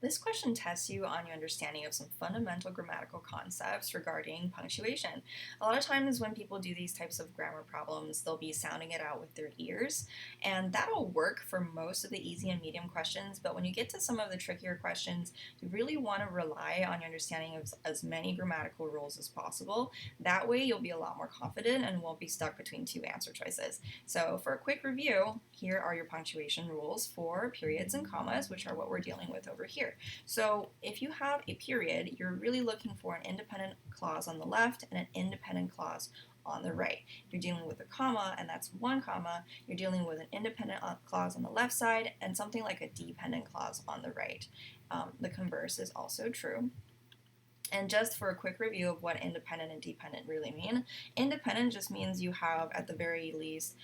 This question tests you on your understanding of some fundamental grammatical concepts regarding punctuation. A lot of times when people do these types of grammar problems, they'll be sounding it out with their ears, and that'll work for most of the easy and medium questions, but when you get to some of the trickier questions, you really want to rely on your understanding of as many grammatical rules as possible. That way you'll be a lot more confident and won't be stuck between two answer choices. So for a quick review, here are your punctuation rules for periods and commas, which are what we're dealing with over here. So if you have a period, you're really looking for an independent clause on the left and an independent clause on the right. You're dealing with a comma, and that's one comma. You're dealing with an independent clause on the left side and something like a dependent clause on the right. The converse is also true. And just for a quick review of what independent and dependent really mean, independent just means you have, at the very least,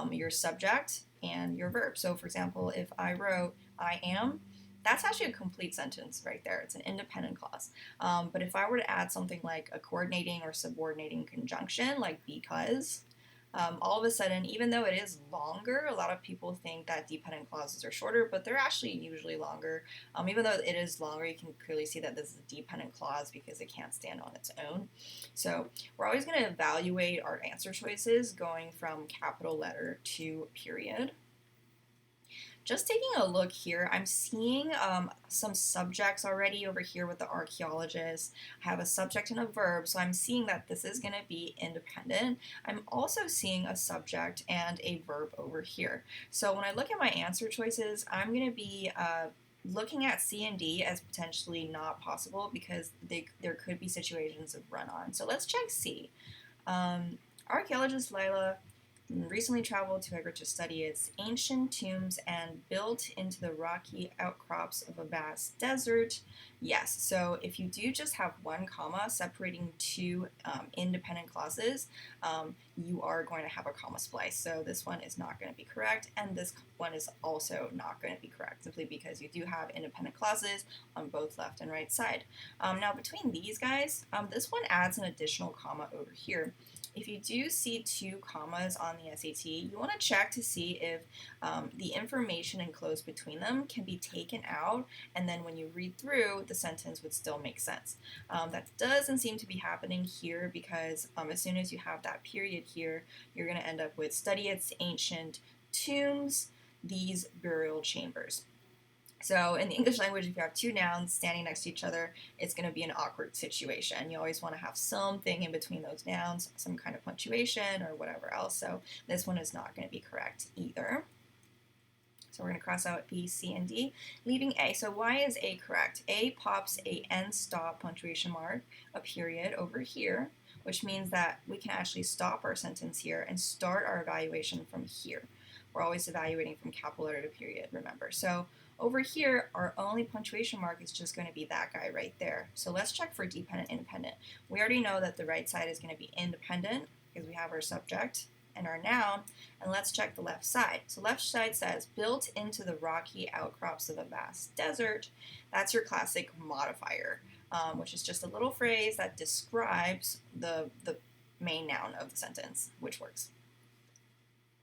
your subject and your verb. So, for example, if I wrote, I am, that's actually a complete sentence right there. It's an independent clause. But if I were to add something like a coordinating or subordinating conjunction, like because, all of a sudden, even though it is longer, a lot of people think that dependent clauses are shorter, but they're actually usually longer. Even though it is longer, you can clearly see that this is a dependent clause because it can't stand on its own. So we're always going to evaluate our answer choices going from capital letter to period. Just taking a look here, I'm seeing some subjects already over here with the archaeologist. I have a subject and a verb, so I'm seeing that this is going to be independent. I'm also seeing a subject and a verb over here. So when I look at my answer choices, I'm going to be looking at C and D as potentially not possible because there could be situations of run-on. So let's check C. Archaeologist Lila recently traveled to Hygge to study its ancient tombs and built into the rocky outcrops of a vast desert. Yes, so if you do just have one comma separating two independent clauses, you are going to have a comma splice. So this one is not going to be correct, and this one is also not going to be correct, simply because you do have independent clauses on both left and right side. Now between these guys, this one adds an additional comma over here. If you do see two commas on the SAT, you want to check to see if the information enclosed between them can be taken out, and then when you read through, the sentence would still make sense. That doesn't seem to be happening here because as soon as you have that period here, you're going to end up with study its ancient tombs, these burial chambers. So in the English language, if you have two nouns standing next to each other, it's going to be an awkward situation. You always want to have something in between those nouns, some kind of punctuation or whatever else. So this one is not going to be correct either. So we're going to cross out B, C, and D, leaving A. So why is A correct? A pops a end stop punctuation mark, a period over here, which means that we can actually stop our sentence here and start our evaluation from here. We're always evaluating from capital letter to period, remember. So over here, our only punctuation mark is just going to be that guy right there. So let's check for dependent, independent. We already know that the right side is going to be independent because we have our subject and our noun, and let's check the left side. So left side says, built into the rocky outcrops of a vast desert. That's your classic modifier, which is just a little phrase that describes the main noun of the sentence, which works.